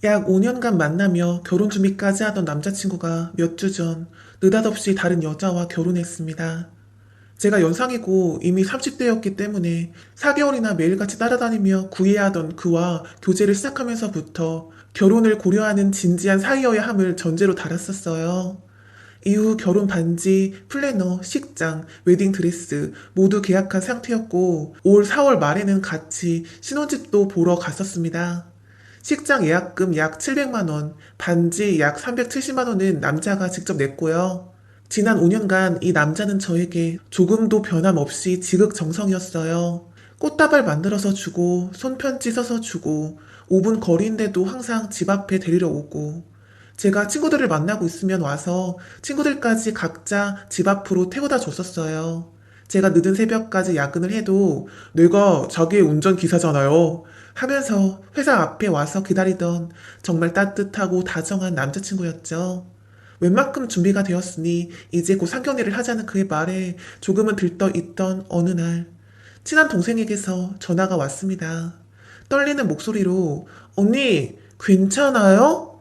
약 5년간 만나며 결혼 준비까지 하던 남자친구가 몇 주 전 느닷없이 다른 여자와 결혼했습니다. 제가 연상이고 이미 30대였기 때문에 4개월이나 매일같이 따라다니며 구애하던 그와 교제를 시작하면서부터 결혼을 고려하는 진지한 사이여야 함을 전제로 달았었어요. 이후 결혼 반지, 플래너, 식장, 웨딩드레스 모두 계약한 상태였고 올 4월 말에는 같이 신혼집도 보러 갔었습니다. 식장 예약금 약 700만 원, 반지 약 370만 원은 남자가 직접 냈고요. 지난 5년간 이 남자는 저에게 조금도 변함없이 지극정성이었어요. 꽃다발 만들어서 주고, 손편지 써서 주고, 5분 거리인데도 항상 집 앞에 데리러 오고, 제가 친구들을 만나고 있으면 와서 친구들까지 각자 집 앞으로 태워다 줬었어요. 제가 늦은 새벽까지 야근을 해도 내가 자기의 운전기사잖아요 하면서 회사 앞에 와서 기다리던 정말 따뜻하고 다정한 남자친구였죠. 웬만큼 준비가 되었으니 이제 곧 상견례를 하자는 그의 말에 조금은 들떠있던 어느 날 친한 동생에게서 전화가 왔습니다. 떨리는 목소리로 언니 괜찮아요?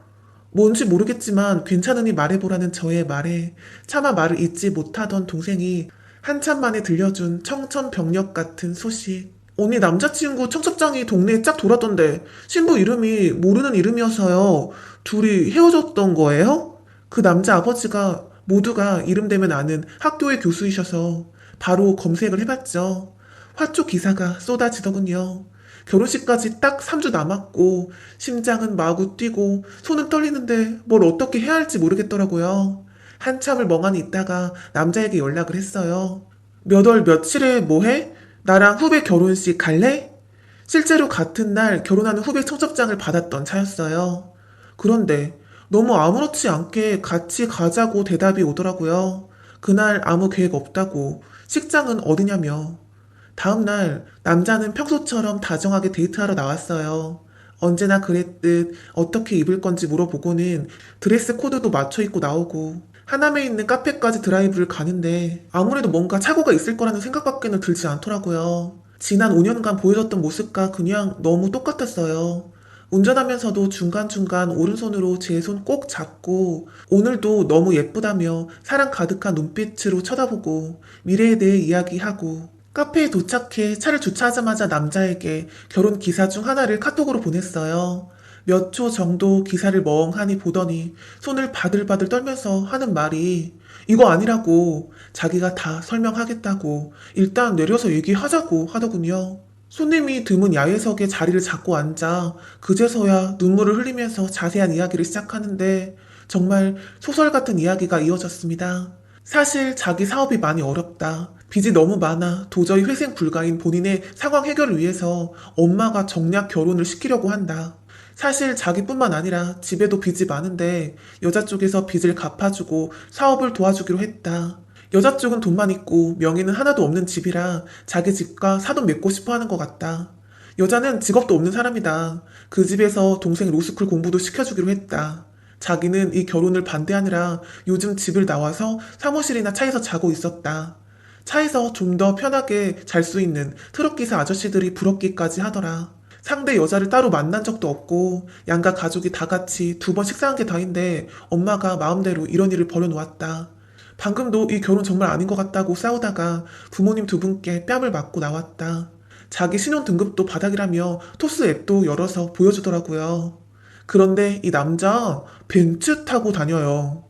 뭔지 모르겠지만 괜찮으니 말해보라는 저의 말에 차마 말을 잇지 못하던 동생이 한참 만에 들려준 청천벽력 같은 소식. 언니 남자친구 청첩장이 동네에 쫙 돌았던데 신부 이름이 모르는 이름이어서요. 둘이 헤어졌던 거예요? 그 남자 아버지가 모두가 이름 되면 아는 학교의 교수이셔서 바로 검색을 해봤죠. 화초 기사가 쏟아지더군요. 결혼식까지 딱 3주 남았고 심장은 마구 뛰고 손은 떨리는데 뭘 어떻게 해야 할지 모르겠더라고요. 한참을 멍하니 있다가 남자에게 연락을 했어요. 몇 월 며칠에 뭐 해? 나랑 후배 결혼식 갈래? 실제로 같은 날 결혼하는 후배 청첩장을 받았던 차였어요. 그런데 너무 아무렇지 않게 같이 가자고 대답이 오더라고요. 그날 아무 계획 없다고, 식장은 어디냐며. 다음날 남자는 평소처럼 다정하게 데이트하러 나왔어요. 언제나 그랬듯 어떻게 입을 건지 물어보고는 드레스 코드도 맞춰 입고 나오고 하남에 있는 카페까지 드라이브를 가는데 아무래도 뭔가 착오가 있을 거라는 생각밖에는 들지 않더라고요. 지난 5년간 보여줬던 모습과 그냥 너무 똑같았어요. 운전하면서도 중간중간 오른손으로 제 손 꼭 잡고 오늘도 너무 예쁘다며 사랑 가득한 눈빛으로 쳐다보고 미래에 대해 이야기하고 카페에 도착해 차를 주차하자마자 남자에게 결혼 기사 중 하나를 카톡으로 보냈어요. 몇 초 정도 기사를 멍하니 보더니 손을 바들바들 떨면서 하는 말이 이거 아니라고 자기가 다 설명하겠다고 일단 내려서 얘기하자고 하더군요. 손님이 드문 야외석에 자리를 잡고 앉아 그제서야 눈물을 흘리면서 자세한 이야기를 시작하는데 정말 소설 같은 이야기가 이어졌습니다. 사실 자기 사업이 많이 어렵다. 빚이 너무 많아 도저히 회생 불가인 본인의 상황 해결을 위해서 엄마가 정략 결혼을 시키려고 한다. 사실 자기뿐만 아니라 집에도 빚이 많은데 여자 쪽에서 빚을 갚아주고 사업을 도와주기로 했다. 여자 쪽은 돈만 있고 명의는 하나도 없는 집이라 자기 집과 사돈 맺고 싶어 하는 것 같다. 여자는 직업도 없는 사람이다. 그 집에서 동생 로스쿨 공부도 시켜주기로 했다. 자기는 이 결혼을 반대하느라 요즘 집을 나와서 사무실이나 차에서 자고 있었다. 차에서 좀 더 편하게 잘 수 있는 트럭기사 아저씨들이 부럽기까지 하더라. 상대 여자를 따로 만난 적도 없고 양가 가족이 다 같이 2번 식사한 게 다인데 엄마가 마음대로 이런 일을 벌여놓았다. 방금도 이 결혼 정말 아닌 것 같다고 싸우다가 부모님 2분께 뺨을 맞고 나왔다. 자기 신용 등급도 바닥이라며 토스 앱도 열어서 보여주더라고요. 그런데 이 남자 벤츠 타고 다녀요.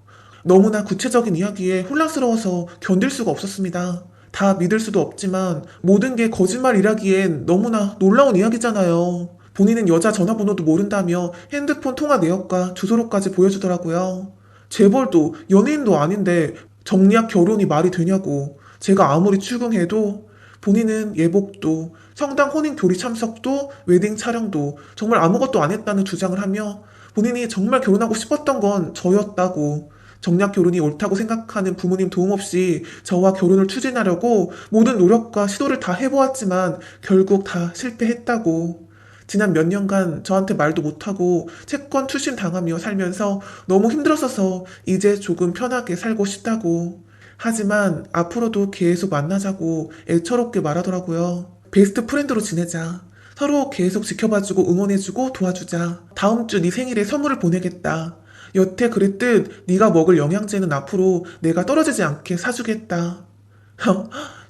너무나 구체적인 이야기에 혼란스러워서 견딜 수가 없었습니다. 다 믿을 수도 없지만 모든 게 거짓말이라기엔 너무나 놀라운 이야기잖아요. 본인은 여자 전화번호도 모른다며 핸드폰 통화 내역과 주소로까지 보여주더라고요. 재벌도 연예인도 아닌데 정략 결혼이 말이 되냐고. 제가 아무리 추궁해도 본인은 예복도 성당 혼인 교리 참석도 웨딩 촬영도 정말 아무것도 안 했다는 주장을 하며 본인이 정말 결혼하고 싶었던 건 저였다고. 정략 결혼이 옳다고 생각하는 부모님 도움 없이 저와 결혼을 추진하려고 모든 노력과 시도를 다 해보았지만 결국 다 실패했다고. 지난 몇 년간 저한테 말도 못하고 채권 투신 당하며 살면서 너무 힘들었어서 이제 조금 편하게 살고 싶다고. 하지만 앞으로도 계속 만나자고 애처롭게 말하더라고요. 베스트 프렌드로 지내자. 서로 계속 지켜봐주고 응원해주고 도와주자. 다음 주 네 생일에 선물을 보내겠다. 여태 그랬듯 네가 먹을 영양제는 앞으로 내가 떨어지지 않게 사주겠다.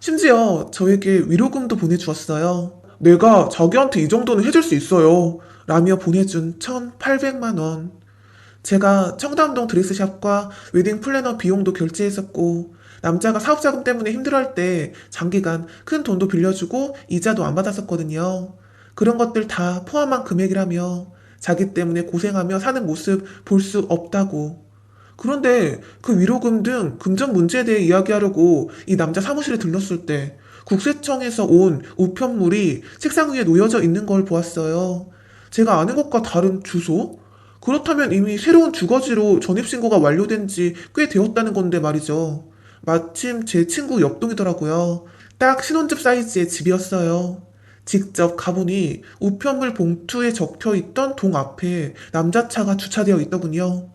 심지어 저에게 위로금도 보내주었어요. 내가 자기한테 이 정도는 해줄 수 있어요. 라며 보내준 1,800만 원. 제가 청담동 드레스샵과 웨딩 플래너 비용도 결제했었고, 남자가 사업자금 때문에 힘들어할 때 장기간 큰 돈도 빌려주고 이자도 안 받았었거든요. 그런 것들 다 포함한 금액이라며 자기 때문에 고생하며 사는 모습 볼 수 없다고. 그런데 그 위로금 등 금전 문제에 대해 이야기하려고 이 남자 사무실에 들렀을 때 국세청에서 온 우편물이 책상 위에 놓여져 있는 걸 보았어요. 제가 아는 것과 다른 주소? 그렇다면 이미 새로운 주거지로 전입신고가 완료된 지 꽤 되었다는 건데 말이죠. 마침 제 친구 옆동이더라고요. 딱 신혼집 사이즈의 집이었어요. 직접 가보니 우편물 봉투에 적혀 있던 동 앞에 남자차가 주차되어 있더군요.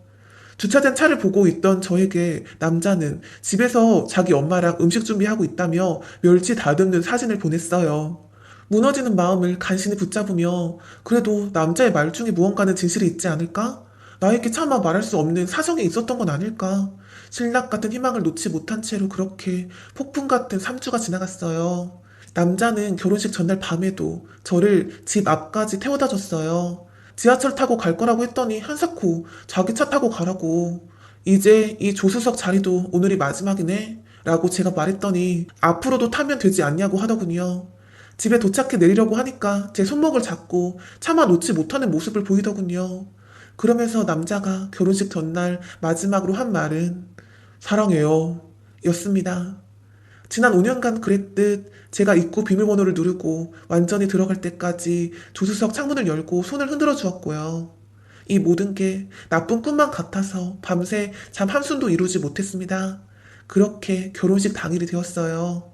주차된 차를 보고 있던 저에게 남자는 집에서 자기 엄마랑 음식 준비하고 있다며 멸치 다듬는 사진을 보냈어요. 무너지는 마음을 간신히 붙잡으며 그래도 남자의 말 중에 무언가는 진실이 있지 않을까? 나에게 차마 말할 수 없는 사정이 있었던 건 아닐까? 신락 같은 희망을 놓지 못한 채로 그렇게 폭풍 같은 3주가 지나갔어요. 남자는 결혼식 전날 밤에도 저를 집 앞까지 태워다 줬어요. 지하철 타고 갈 거라고 했더니 한사코 자기 차 타고 가라고. 이제 이 조수석 자리도 오늘이 마지막이네 라고 제가 말했더니 앞으로도 타면 되지 않냐고 하더군요. 집에 도착해 내리려고 하니까 제 손목을 잡고 차마 놓지 못하는 모습을 보이더군요. 그러면서 남자가 결혼식 전날 마지막으로 한 말은 사랑해요 였습니다. 지난 5년간 그랬듯 제가 입구 비밀번호를 누르고 완전히 들어갈 때까지 조수석 창문을 열고 손을 흔들어 주었고요. 이 모든 게 나쁜 꿈만 같아서 밤새 잠 한숨도 이루지 못했습니다. 그렇게 결혼식 당일이 되었어요.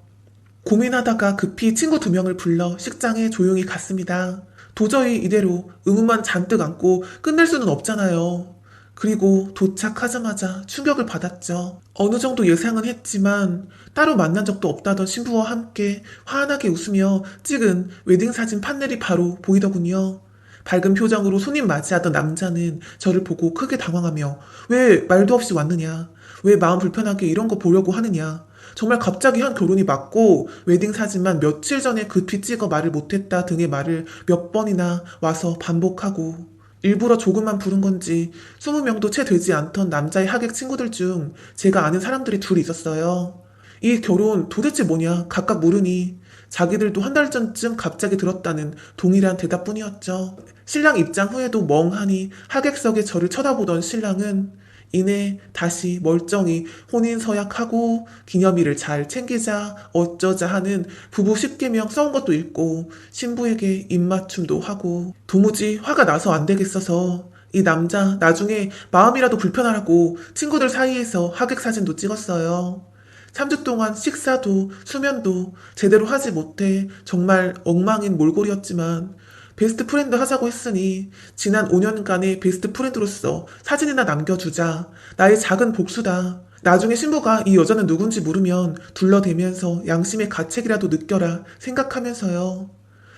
고민하다가 급히 친구 2명을 불러 식장에 조용히 갔습니다. 도저히 이대로 의문만 잔뜩 안고 끝낼 수는 없잖아요. 그리고 도착하자마자 충격을 받았죠. 어느 정도 예상은 했지만 따로 만난 적도 없다던 신부와 함께 환하게 웃으며 찍은 웨딩 사진 판넬이 바로 보이더군요. 밝은 표정으로 손님 맞이하던 남자는 저를 보고 크게 당황하며 왜 말도 없이 왔느냐? 왜 마음 불편하게 이런 거 보려고 하느냐? 정말 갑자기 한 결혼이 맞고 웨딩 사진만 며칠 전에 급히 찍어 말을 못했다 등의 말을 몇 번이나 와서 반복하고 일부러 조금만 부른 건지 20명도 채 되지 않던 남자의 하객 친구들 중 제가 아는 사람들이 둘 있었어요. 이 결혼 도대체 뭐냐 각각 물으니 자기들도 한 달 전쯤 갑자기 들었다는 동일한 대답뿐이었죠. 신랑 입장 후에도 멍하니 하객석에 저를 쳐다보던 신랑은 이내 다시 멀쩡히 혼인 서약하고 기념일을 잘 챙기자 어쩌자 하는 부부 10계명 써온 것도 읽고 신부에게 입맞춤도 하고 도무지 화가 나서 안 되겠어서 이 남자 나중에 마음이라도 불편하라고 친구들 사이에서 하객 사진도 찍었어요. 3주 동안 식사도 수면도 제대로 하지 못해 정말 엉망인 몰골이었지만 베스트 프렌드 하자고 했으니 지난 5년간의 베스트 프렌드로서 사진이나 남겨주자. 나의 작은 복수다. 나중에 신부가 이 여자는 누군지 물으면 둘러대면서 양심의 가책이라도 느껴라 생각하면서요.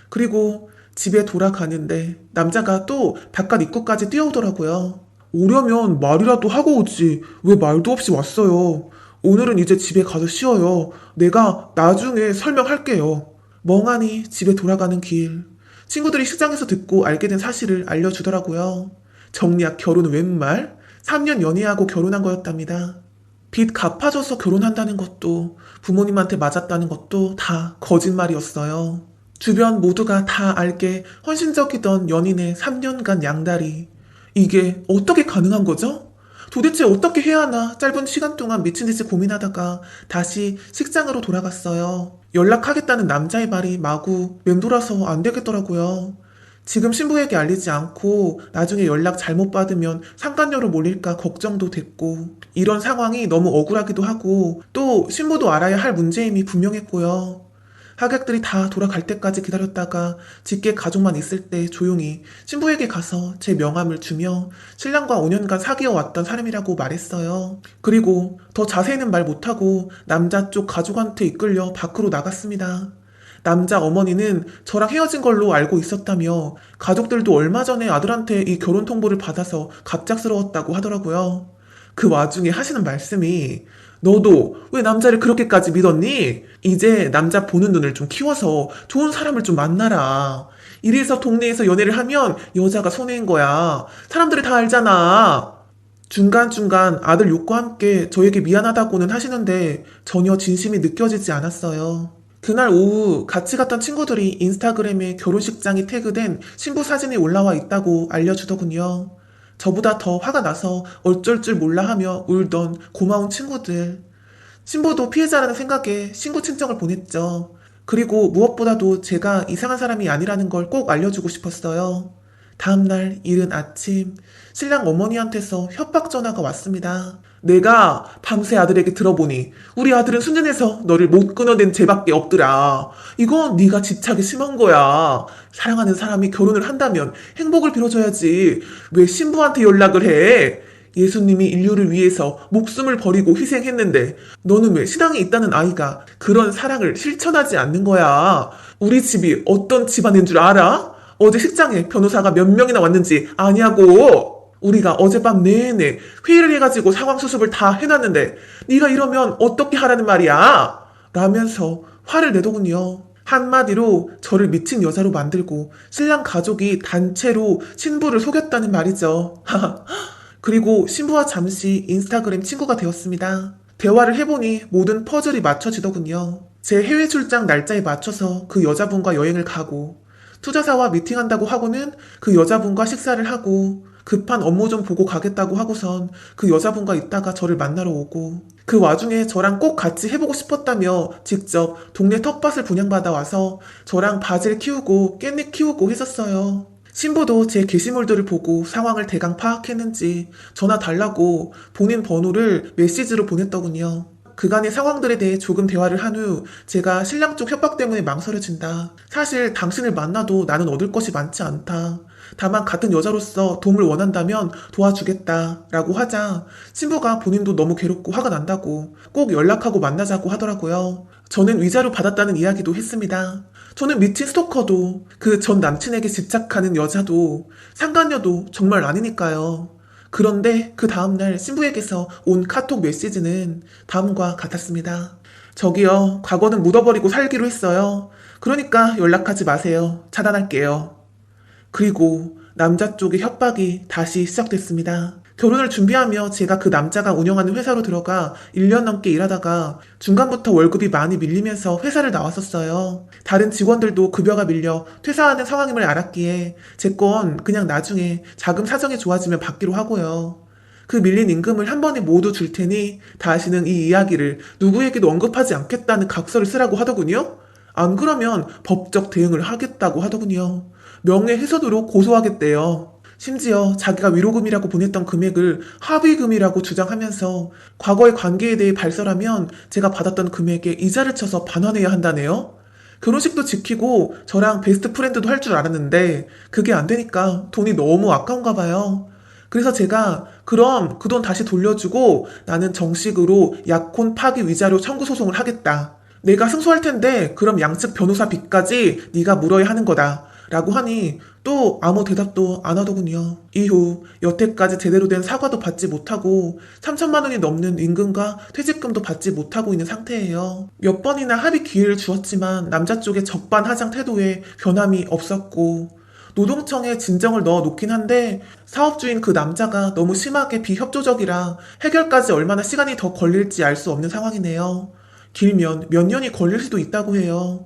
그리고 집에 돌아가는데 남자가 또 바깥 입구까지 뛰어오더라고요. 오려면 말이라도 하고 오지. 왜 말도 없이 왔어요. 오늘은 이제 집에 가서 쉬어요. 내가 나중에 설명할게요. 멍하니 집에 돌아가는 길. 친구들이 시장에서 듣고 알게 된 사실을 알려주더라고요. 정리학 결혼은 웬말? 3년 연애하고 결혼한 거였답니다. 빚 갚아줘서 결혼한다는 것도 부모님한테 맞았다는 것도 다 거짓말이었어요. 주변 모두가 다 알게 헌신적이던 연인의 3년간 양다리. 이게 어떻게 가능한 거죠? 도대체 어떻게 해야 하나 짧은 시간 동안 미친듯이 고민하다가 다시 식장으로 돌아갔어요. 연락하겠다는 남자의 말이 마구 맴돌아서 안 되겠더라고요. 지금 신부에게 알리지 않고 나중에 연락 잘못 받으면 상간녀로 몰릴까 걱정도 됐고 이런 상황이 너무 억울하기도 하고 또 신부도 알아야 할 문제임이 분명했고요. 하객들이 다 돌아갈 때까지 기다렸다가 직계 가족만 있을 때 조용히 신부에게 가서 제 명함을 주며 신랑과 5년간 사귀어 왔던 사람이라고 말했어요. 그리고 더 자세히는 말 못하고 남자 쪽 가족한테 이끌려 밖으로 나갔습니다. 남자 어머니는 저랑 헤어진 걸로 알고 있었다며 가족들도 얼마 전에 아들한테 이 결혼 통보를 받아서 갑작스러웠다고 하더라고요. 그 와중에 하시는 말씀이 너도 왜 남자를 그렇게까지 믿었니? 이제 남자 보는 눈을 좀 키워서 좋은 사람을 좀 만나라. 이래서 동네에서 연애를 하면 여자가 손해인 거야. 사람들이 다 알잖아. 중간중간 아들 욕과 함께 저에게 미안하다고는 하시는데 전혀 진심이 느껴지지 않았어요. 그날 오후 같이 갔던 친구들이 인스타그램에 결혼식장이 태그된 신부 사진이 올라와 있다고 알려주더군요. 저보다 더 화가 나서 어쩔 줄 몰라 하며 울던 고마운 친구들. 신부도 피해자라는 생각에 신고 친정을 보냈죠. 그리고 무엇보다도 제가 이상한 사람이 아니라는 걸 꼭 알려주고 싶었어요. 다음날 이른 아침, 신랑 어머니한테서 협박 전화가 왔습니다. 내가 밤새 아들에게 들어보니 우리 아들은 순진해서 너를 못 끊어낸 죄밖에 없더라. 이건 네가 집착이 심한 거야. 사랑하는 사람이 결혼을 한다면 행복을 빌어줘야지. 왜 신부한테 연락을 해? 예수님이 인류를 위해서 목숨을 버리고 희생했는데 너는 왜 신앙이 있다는 아이가 그런 사랑을 실천하지 않는 거야? 우리 집이 어떤 집안인 줄 알아? 어제 식장에 변호사가 몇 명이나 왔는지 아냐고. 우리가 어젯밤 내내 회의를 해가지고 상황 수습을 다 해놨는데 네가 이러면 어떻게 하라는 말이야? 라면서 화를 내더군요. 한마디로 저를 미친 여자로 만들고 신랑 가족이 단체로 신부를 속였다는 말이죠. 그리고 신부와 잠시 인스타그램 친구가 되었습니다. 대화를 해보니 모든 퍼즐이 맞춰지더군요. 제 해외 출장 날짜에 맞춰서 그 여자분과 여행을 가고 투자사와 미팅한다고 하고는 그 여자분과 식사를 하고 급한 업무 좀 보고 가겠다고 하고선 그 여자분과 있다가 저를 만나러 오고 그 와중에 저랑 꼭 같이 해보고 싶었다며 직접 동네 텃밭을 분양받아 와서 저랑 바질 키우고 깻잎 키우고 했었어요. 신부도 제 게시물들을 보고 상황을 대강 파악했는지 전화 달라고 본인 번호를 메시지로 보냈더군요. 그간의 상황들에 대해 조금 대화를 한 후 제가 신랑 쪽 협박 때문에 망설여진다. 사실 당신을 만나도 나는 얻을 것이 많지 않다. 다만 같은 여자로서 도움을 원한다면 도와주겠다 라고 하자 신부가 본인도 너무 괴롭고 화가 난다고 꼭 연락하고 만나자고 하더라고요. 저는 위자료 받았다는 이야기도 했습니다. 저는 미친 스토커도 그 전 남친에게 집착하는 여자도 상간녀도 정말 아니니까요. 그런데 그 다음날 신부에게서 온 카톡 메시지는 다음과 같았습니다. 저기요, 과거는 묻어버리고 살기로 했어요. 그러니까 연락하지 마세요. 차단할게요. 그리고 남자 쪽의 협박이 다시 시작됐습니다. 결혼을 준비하며 제가 그 남자가 운영하는 회사로 들어가 1년 넘게 일하다가 중간부터 월급이 많이 밀리면서 회사를 나왔었어요. 다른 직원들도 급여가 밀려 퇴사하는 상황임을 알았기에 제 건 그냥 나중에 자금 사정이 좋아지면 받기로 하고요. 그 밀린 임금을 한 번에 모두 줄 테니 다시는 이 이야기를 누구에게도 언급하지 않겠다는 각서를 쓰라고 하더군요. 안 그러면 법적 대응을 하겠다고 하더군요. 명예훼손으로 고소하겠대요. 심지어 자기가 위로금이라고 보냈던 금액을 합의금이라고 주장하면서 과거의 관계에 대해 발설하면 제가 받았던 금액에 이자를 쳐서 반환해야 한다네요. 결혼식도 지키고 저랑 베스트 프렌드도 할 줄 알았는데 그게 안 되니까 돈이 너무 아까운가 봐요. 그래서 제가 그럼 그 돈 다시 돌려주고 나는 정식으로 약혼 파기 위자료 청구 소송을 하겠다. 내가 승소할 텐데 그럼 양측 변호사 빚까지 네가 물어야 하는 거다. 라고 하니 또 아무 대답도 안 하더군요. 이후 여태까지 제대로 된 사과도 받지 못하고 3천만 원이 넘는 임금과 퇴직금도 받지 못하고 있는 상태예요. 몇 번이나 합의 기회를 주었지만 남자 쪽의 적반하장 태도에 변함이 없었고 노동청에 진정을 넣어 놓긴 한데 사업주인 그 남자가 너무 심하게 비협조적이라 해결까지 얼마나 시간이 더 걸릴지 알 수 없는 상황이네요. 길면 몇 년이 걸릴 수도 있다고 해요.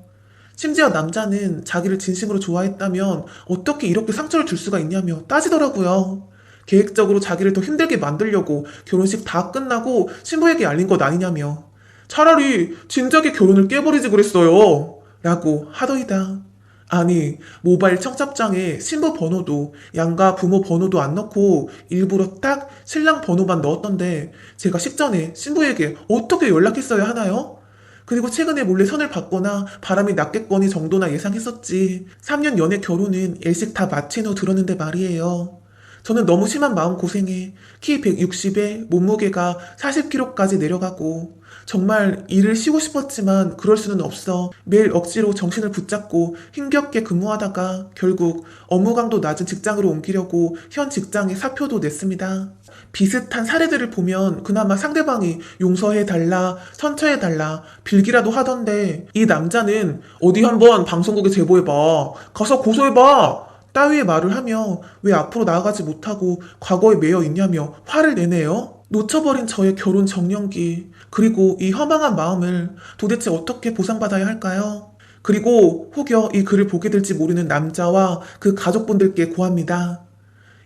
심지어 남자는 자기를 진심으로 좋아했다면 어떻게 이렇게 상처를 줄 수가 있냐며 따지더라고요. 계획적으로 자기를 더 힘들게 만들려고 결혼식 다 끝나고 신부에게 알린 것 아니냐며 차라리 진작에 결혼을 깨버리지 그랬어요. 라고 하더이다. 아니 모바일 청첩장에 신부 번호도 양가 부모 번호도 안 넣고 일부러 딱 신랑 번호만 넣었던데 제가 식전에 신부에게 어떻게 연락했어야 하나요? 그리고 최근에 몰래 선을 받거나 바람이 났겠거니 정도나 예상했었지. 3년 연애 결혼은 예식 다 마친 후 들었는데 말이에요. 저는 너무 심한 마음고생에 키 160에 몸무게가 40kg까지 내려가고 정말 일을 쉬고 싶었지만 그럴 수는 없어 매일 억지로 정신을 붙잡고 힘겹게 근무하다가 결국 업무 강도 낮은 직장으로 옮기려고 현 직장에 사표도 냈습니다. 비슷한 사례들을 보면 그나마 상대방이 용서해달라, 선처해달라, 빌기라도 하던데 이 남자는 어디 한번 방송국에 제보해봐, 가서 고소해봐 따위의 말을 하며 왜 앞으로 나아가지 못하고 과거에 매여 있냐며 화를 내네요. 놓쳐버린 저의 결혼 정년기, 그리고 이 허망한 마음을 도대체 어떻게 보상받아야 할까요? 그리고 혹여 이 글을 보게 될지 모르는 남자와 그 가족분들께 고합니다.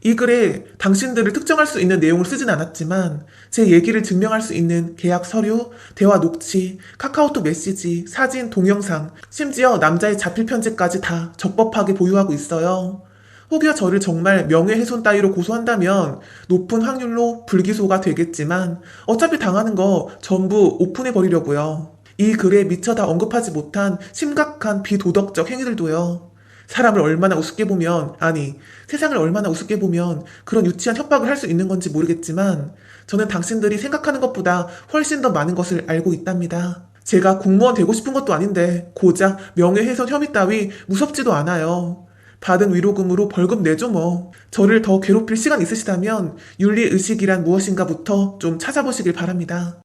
이 글에 당신들을 특정할 수 있는 내용을 쓰진 않았지만 제 얘기를 증명할 수 있는 계약 서류, 대화 녹취, 카카오톡 메시지, 사진, 동영상, 심지어 남자의 자필 편지까지 다 적법하게 보유하고 있어요. 혹여 저를 정말 명예훼손 따위로 고소한다면 높은 확률로 불기소가 되겠지만 어차피 당하는 거 전부 오픈해버리려고요. 이 글에 미처 다 언급하지 못한 심각한 비도덕적 행위들도요. 사람을 얼마나 우습게 보면, 아니, 세상을 얼마나 우습게 보면 그런 유치한 협박을 할 수 있는 건지 모르겠지만 저는 당신들이 생각하는 것보다 훨씬 더 많은 것을 알고 있답니다. 제가 공무원 되고 싶은 것도 아닌데 고작 명예훼손 혐의 따위 무섭지도 않아요. 받은 위로금으로 벌금 내죠 뭐. 저를 더 괴롭힐 시간 있으시다면 윤리의식이란 무엇인가부터 좀 찾아보시길 바랍니다.